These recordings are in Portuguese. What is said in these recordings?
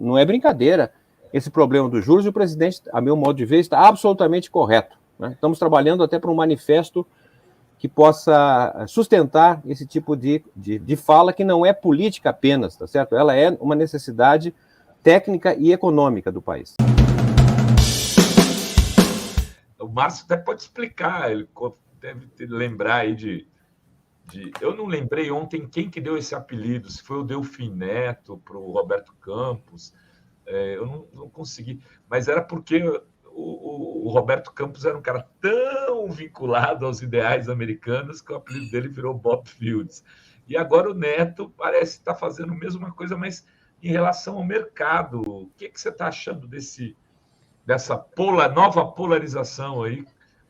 não é brincadeira esse problema dos juros, e o presidente, a meu modo de ver, está absolutamente correto, né? Estamos trabalhando até para um manifesto que possa sustentar esse tipo de fala, que não é política apenas, tá certo? Ela é uma necessidade técnica e econômica do país. O Márcio até pode explicar, ele deve lembrar aí eu não lembrei ontem quem que deu esse apelido, se foi o Delfim Neto para o Roberto Campos, eu não consegui, mas era porque o Roberto Campos era um cara tão vinculado aos ideais americanos que o apelido dele virou Bob Fields. E agora o Neto parece estar fazendo a mesma coisa, mas em relação ao mercado. O que você está achando dessa nova polarização aí,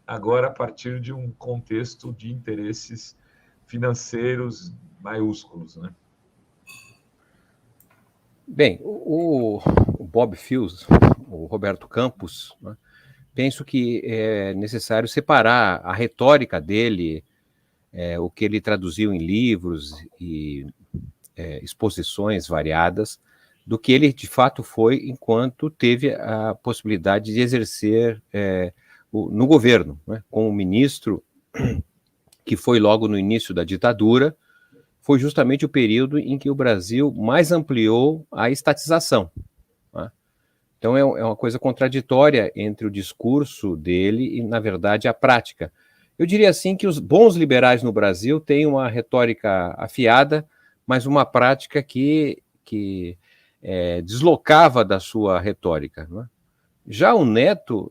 agora a partir de um contexto de interesses financeiros maiúsculos, né? Bem, o Bob Fields, o Roberto Campos, né, penso que é necessário separar a retórica dele, o que ele traduziu em livros e exposições variadas, do que ele de fato foi enquanto teve a possibilidade de exercer no governo, né, como ministro, que foi logo no início da ditadura. Foi justamente o período em que o Brasil mais ampliou a estatização, né? Então é uma coisa contraditória entre o discurso dele e, na verdade, a prática. Eu diria assim que os bons liberais no Brasil têm uma retórica afiada, mas uma prática que deslocava da sua retórica, né? Já o Neto,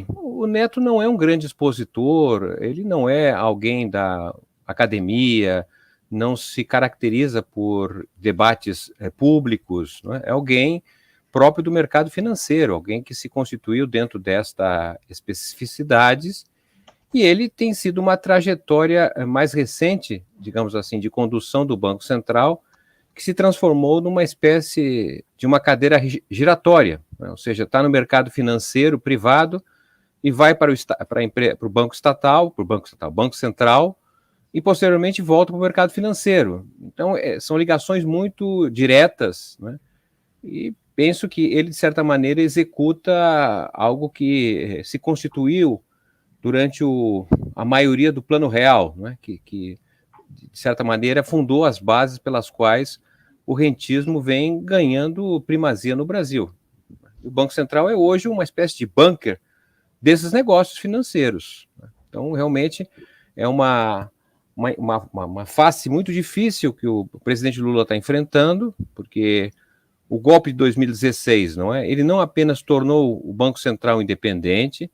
o Neto não é um grande expositor, ele não é alguém da academia, não se caracteriza por debates públicos, né? É alguém próprio do mercado financeiro, alguém que se constituiu dentro destas especificidades, e ele tem sido uma trajetória mais recente, digamos assim, de condução do Banco Central, que se transformou numa espécie de uma cadeira giratória, né? Ou seja, está no mercado financeiro privado e vai para o Banco Estatal, para o Banco Central, e posteriormente volta para o mercado financeiro. Então, são ligações muito diretas, né? E penso que ele, de certa maneira, executa algo que se constituiu durante a maioria do Plano Real, né? Que, de certa maneira, fundou as bases pelas quais o rentismo vem ganhando primazia no Brasil. O Banco Central é hoje uma espécie de bunker desses negócios financeiros. Então, realmente, é uma face muito difícil que o presidente Lula está enfrentando, porque o golpe de 2016, não é? Ele não apenas tornou o Banco Central independente,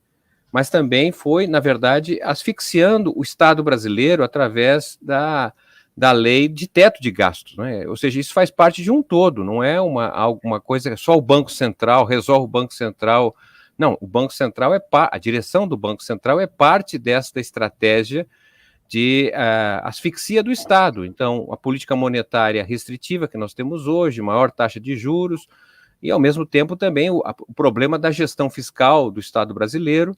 mas também foi, na verdade, asfixiando o Estado brasileiro através da lei de teto de gastos, né? Ou seja, isso faz parte de um todo, não é alguma coisa, só o Banco Central resolve o Banco Central. Não, o Banco Central a direção do Banco Central é parte desta estratégia de asfixia do Estado. Então, a política monetária restritiva que nós temos hoje, maior taxa de juros, e, ao mesmo tempo, também o problema da gestão fiscal do Estado brasileiro,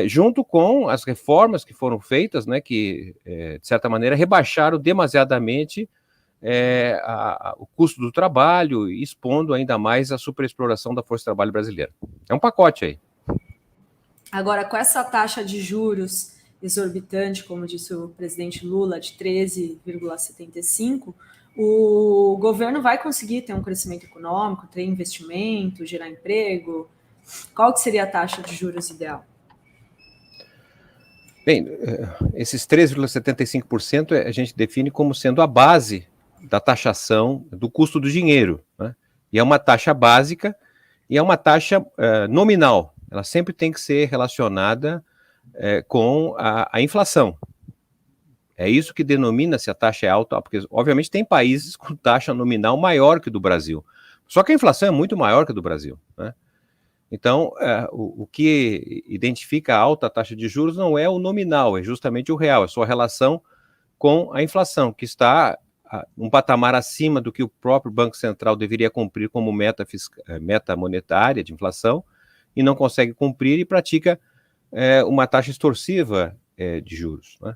junto com as reformas que foram feitas, né, que, de certa maneira, rebaixaram demasiadamente o custo do trabalho, expondo ainda mais a superexploração da força de trabalho brasileira. É um pacote aí. Agora, com essa taxa de juros exorbitante, como disse o presidente Lula, de 13,75%, o governo vai conseguir ter um crescimento econômico, ter investimento, gerar emprego? Qual que seria a taxa de juros ideal? Bem, esses 13,75% a gente define como sendo a base da taxação do custo do dinheiro, né? E é uma taxa básica e é uma taxa nominal. Ela sempre tem que ser relacionada com a inflação. É isso que denomina se a taxa é alta, porque, obviamente, tem países com taxa nominal maior que o do Brasil. Só que a inflação é muito maior que a do Brasil, né? Então, o que identifica a alta taxa de juros não é o nominal, é justamente o real, é a sua relação com a inflação, que está um patamar acima do que o próprio Banco Central deveria cumprir como meta monetária de inflação, e não consegue cumprir e pratica uma taxa extorsiva de juros, né?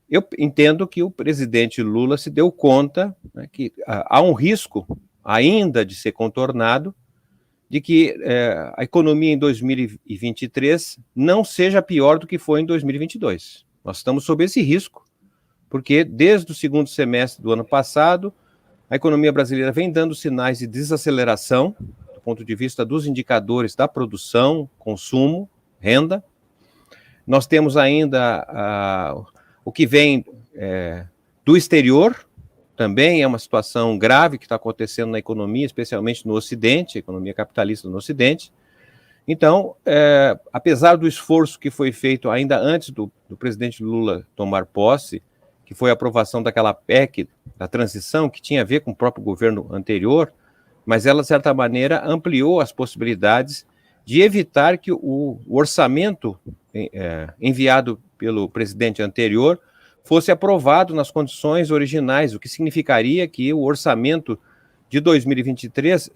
Eu entendo que o presidente Lula se deu conta, né, que há um risco ainda de ser contornado, de que a economia em 2023 não seja pior do que foi em 2022. Nós estamos sob esse risco, porque desde o segundo semestre do ano passado, a economia brasileira vem dando sinais de desaceleração, do ponto de vista dos indicadores da produção, consumo, renda. Nós temos ainda o que vem do exterior, também é uma situação grave que está acontecendo na economia, especialmente no Ocidente, a economia capitalista no Ocidente. Então, apesar do esforço que foi feito ainda antes do presidente Lula tomar posse, que foi a aprovação daquela PEC da transição, que tinha a ver com o próprio governo anterior, mas ela, de certa maneira, ampliou as possibilidades de evitar que o orçamento enviado pelo presidente anterior fosse aprovado nas condições originais, o que significaria que o orçamento de 2023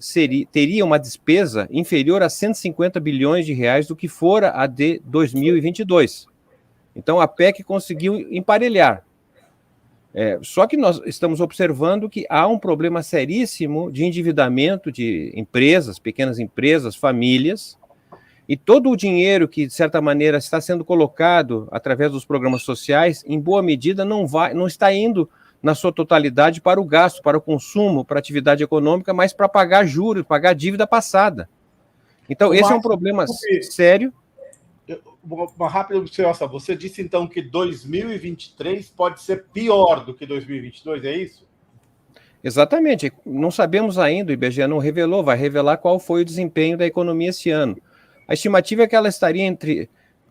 teria uma despesa inferior a 150 bilhões de reais do que fora a de 2022. Então, a PEC conseguiu emparelhar. Só que nós estamos observando que há um problema seríssimo de endividamento de empresas, pequenas empresas, famílias, e todo o dinheiro que, de certa maneira, está sendo colocado através dos programas sociais, em boa medida, não está indo na sua totalidade para o gasto, para o consumo, para a atividade econômica, mas para pagar juros, pagar a dívida passada. Então, esse é um problema sério. Uma rápida observação. Você disse, então, que 2023 pode ser pior do que 2022, é isso? Exatamente. Não sabemos ainda, o IBGE não revelou, vai revelar qual foi o desempenho da economia esse ano. A estimativa é que ela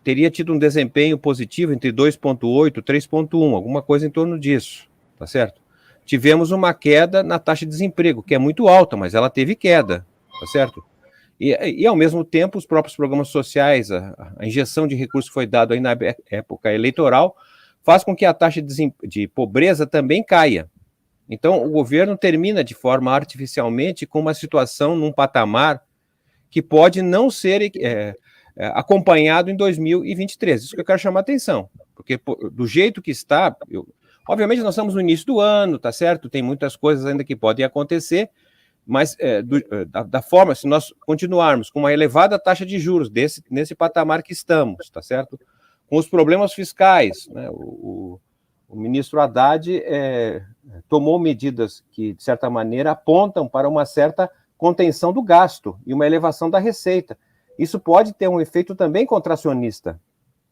teria tido um desempenho positivo entre 2,8 e 3,1, alguma coisa em torno disso, tá certo? Tivemos uma queda na taxa de desemprego, que é muito alta, mas ela teve queda, tá certo? E ao mesmo tempo, os próprios programas sociais, a injeção de recursos que foi dado aí na época eleitoral, faz com que a taxa de pobreza também caia. Então, o governo termina de forma artificialmente com uma situação num patamar que pode não ser acompanhado em 2023. Isso que eu quero chamar a atenção, porque do jeito que está, obviamente nós estamos no início do ano, tá certo? Tem muitas coisas ainda que podem acontecer, mas da forma, se nós continuarmos com uma elevada taxa de juros nesse patamar que estamos, tá certo? Com os problemas fiscais, né? O ministro Haddad tomou medidas que, de certa maneira, apontam para uma certa contenção do gasto e uma elevação da receita. Isso pode ter um efeito também contracionista,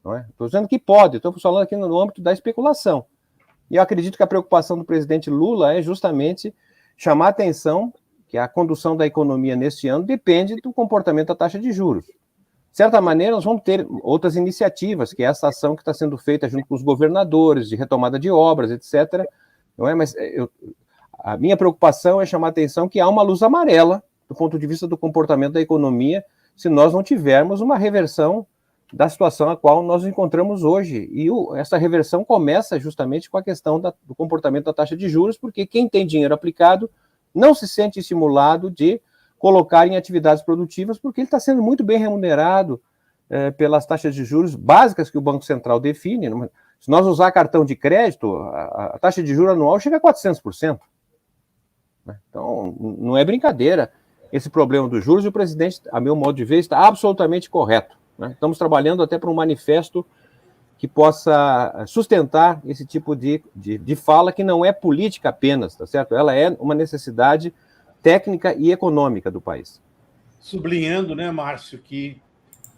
não é? Estou dizendo que pode, estou falando aqui no âmbito da especulação. E eu acredito que a preocupação do presidente Lula é justamente chamar a atenção que a condução da economia neste ano depende do comportamento da taxa de juros. De certa maneira, nós vamos ter outras iniciativas, que é essa ação que está sendo feita junto com os governadores, de retomada de obras, etc. Não é? Mas a minha preocupação é chamar a atenção que há uma luz amarela do ponto de vista do comportamento da economia se nós não tivermos uma reversão da situação a qual nós nos encontramos hoje. E essa reversão começa justamente com a questão do comportamento da taxa de juros, porque quem tem dinheiro aplicado não se sente estimulado de colocar em atividades produtivas, porque ele está sendo muito bem remunerado pelas taxas de juros básicas que o Banco Central define. Se nós usar cartão de crédito, a taxa de juros anual chega a 400%. Então, não é brincadeira esse problema dos juros, e o presidente, a meu modo de ver, está absolutamente correto. Né? Estamos trabalhando até para um manifesto que possa sustentar esse tipo de fala, que não é política apenas, tá certo? Ela é uma necessidade técnica e econômica do país. Sublinhando, né, Márcio, que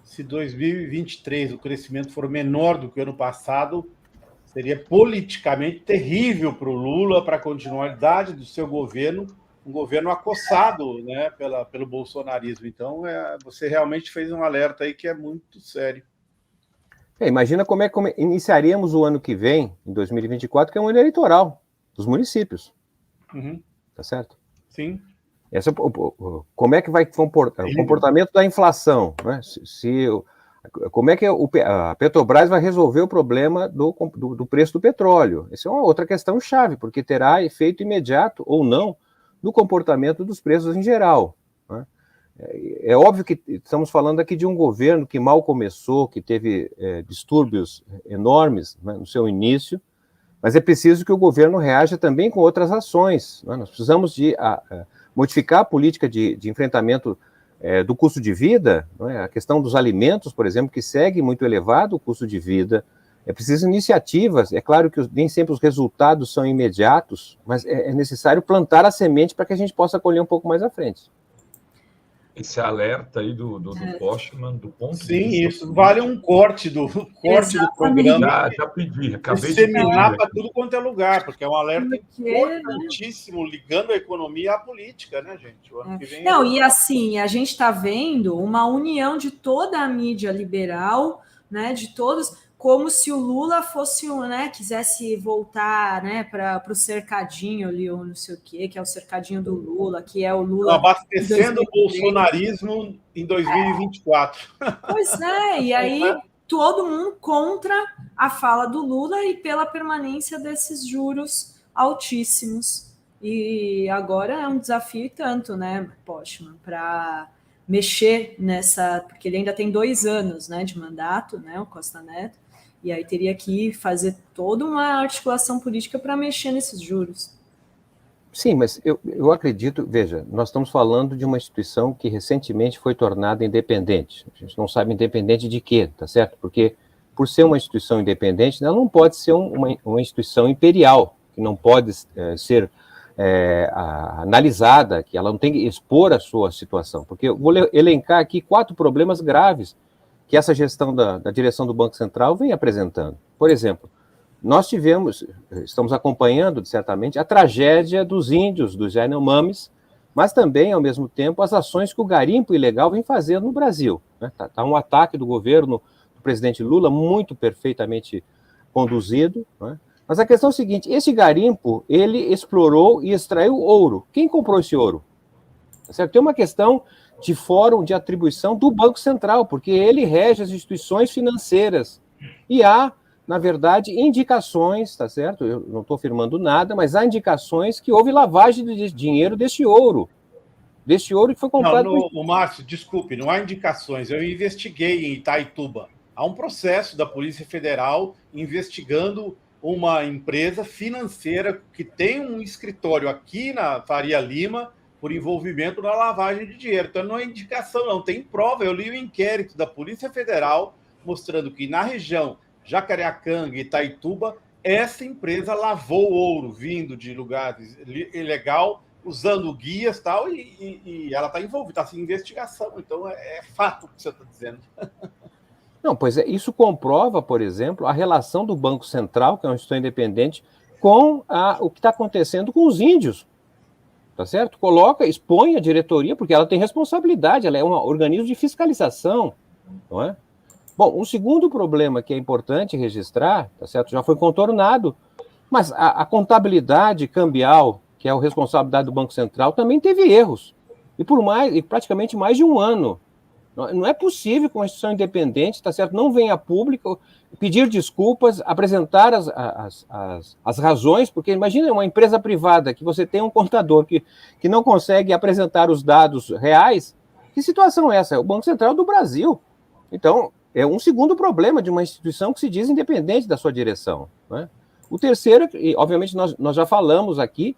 se 2023 o crescimento for menor do que o ano passado, seria politicamente terrível para o Lula, para a continuidade do seu governo, um governo acossado, né, pelo bolsonarismo. Então, você realmente fez um alerta aí que é muito sério. Imagina como iniciaríamos o ano que vem, em 2024, que é um ano eleitoral dos municípios. Uhum. Tá certo? Sim. Como é que vai comportar o comportamento da inflação? Né? Como é que a Petrobras vai resolver o problema do preço do petróleo? Essa é uma outra questão chave, porque terá efeito imediato ou não no comportamento dos preços em geral. Né? É óbvio que estamos falando aqui de um governo que mal começou, que teve distúrbios enormes, né, no seu início, mas é preciso que o governo reaja também com outras ações. Né? Nós precisamos de modificar a política de enfrentamento do custo de vida, não é? A questão dos alimentos, por exemplo, que segue muito elevado o custo de vida. É preciso iniciativas. É claro que nem sempre os resultados são imediatos, mas é necessário plantar a semente para que a gente possa colher um pouco mais à frente. Esse alerta aí do Postman, do ponto Sim, de vista isso vale um corte do programa. Já pedi, acabei de disseminar pedir. para tudo quanto é lugar, porque é um alerta Porque, importantíssimo, ligando a economia à política, né, gente? O ano que vem não, e assim, a gente está vendo uma união de toda a mídia liberal, né, de todos, como se o Lula fosse, né, quisesse voltar, né, para o cercadinho ali, ou não sei o quê, que é o cercadinho do Lula, que é o Lula... abastecendo o bolsonarismo em 2024. Pois é, e aí todo mundo contra a fala do Lula e pela permanência desses juros altíssimos. E agora é um desafio tanto, né, Postman, para mexer nessa, porque ele ainda tem 2 anos, né, de mandato, né, o Costa Neto, e aí teria que fazer toda uma articulação política para mexer nesses juros. Sim, mas eu acredito, veja, nós estamos falando de uma instituição que recentemente foi tornada independente. A gente não sabe independente de quê, tá certo? Porque, por ser uma instituição independente, ela não pode ser uma instituição imperial, que não pode ser analisada, que ela não tem que expor a sua situação. Porque eu vou elencar aqui 4 problemas graves que essa gestão da direção do Banco Central vem apresentando. Por exemplo, nós estamos acompanhando, certamente, a tragédia dos índios, dos Yanomamis, mas também, ao mesmo tempo, as ações que o garimpo ilegal vem fazendo no Brasil. Está um ataque do governo do presidente Lula muito perfeitamente conduzido, né? Mas a questão é a seguinte, esse garimpo, ele explorou e extraiu ouro. Quem comprou esse ouro? Tá certo? Tem uma questão de fórum de atribuição do Banco Central, porque ele rege as instituições financeiras. E há, na verdade, indicações, tá certo? Eu não estou afirmando nada, mas há indicações que houve lavagem de dinheiro desse ouro que foi comprado... Márcio, desculpe, não há indicações. Eu investiguei em Itaituba. Há um processo da Polícia Federal investigando uma empresa financeira que tem um escritório aqui na Faria Lima por envolvimento na lavagem de dinheiro. Então, não é indicação, não. Tem prova. Eu li o inquérito da Polícia Federal mostrando que na região Jacareacanga e Itaituba, essa empresa lavou ouro vindo de lugares ilegal, usando guias e tal, e ela está envolvida, está em investigação. Então, é fato o que você está dizendo. Não, pois é, isso comprova, por exemplo, a relação do Banco Central, que é uma instituição independente, com o que está acontecendo com os índios. Tá certo? Expõe a diretoria, porque ela tem responsabilidade, ela é um organismo de fiscalização, não é? Bom, um segundo problema que é importante registrar, tá certo? Já foi contornado, mas a contabilidade cambial, que é a responsabilidade do Banco Central, também teve erros. E praticamente mais de um ano. Não é possível que uma instituição independente, tá certo? Não venha a público pedir desculpas, apresentar as razões, porque imagina uma empresa privada que você tem um contador que não consegue apresentar os dados reais. Que situação é essa? É o Banco Central do Brasil. Então, é um segundo problema de uma instituição que se diz independente da sua direção, né? O terceiro, e obviamente nós já falamos aqui,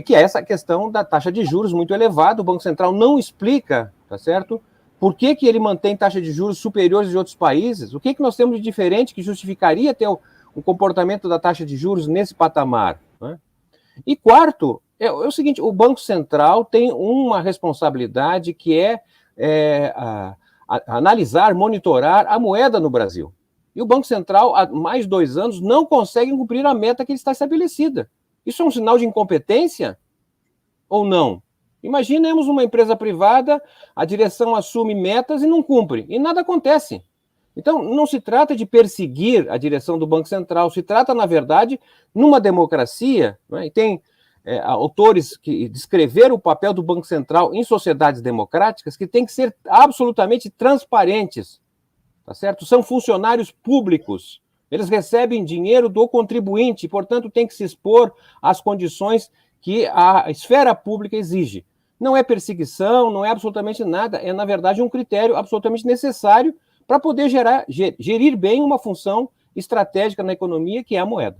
que é essa questão da taxa de juros muito elevada. O Banco Central não explica, tá certo? Por que ele mantém taxa de juros superiores de outros países? O que nós temos de diferente que justificaria ter o comportamento da taxa de juros nesse patamar, né? E quarto, é o seguinte, o Banco Central tem uma responsabilidade que é analisar, monitorar a moeda no Brasil. E o Banco Central, há mais de 2 anos, não consegue cumprir a meta que está estabelecida. Isso é um sinal de incompetência ou não? Imaginemos uma empresa privada, a direção assume metas e não cumpre, e nada acontece. Então, não se trata de perseguir a direção do Banco Central, se trata, na verdade, numa democracia, né, e tem autores que descreveram o papel do Banco Central em sociedades democráticas que tem que ser absolutamente transparentes, tá certo? São funcionários públicos, eles recebem dinheiro do contribuinte, portanto, tem que se expor às condições que a esfera pública exige. Não é perseguição, não é absolutamente nada, é, na verdade, um critério absolutamente necessário para poder gerir bem uma função estratégica na economia, que é a moeda.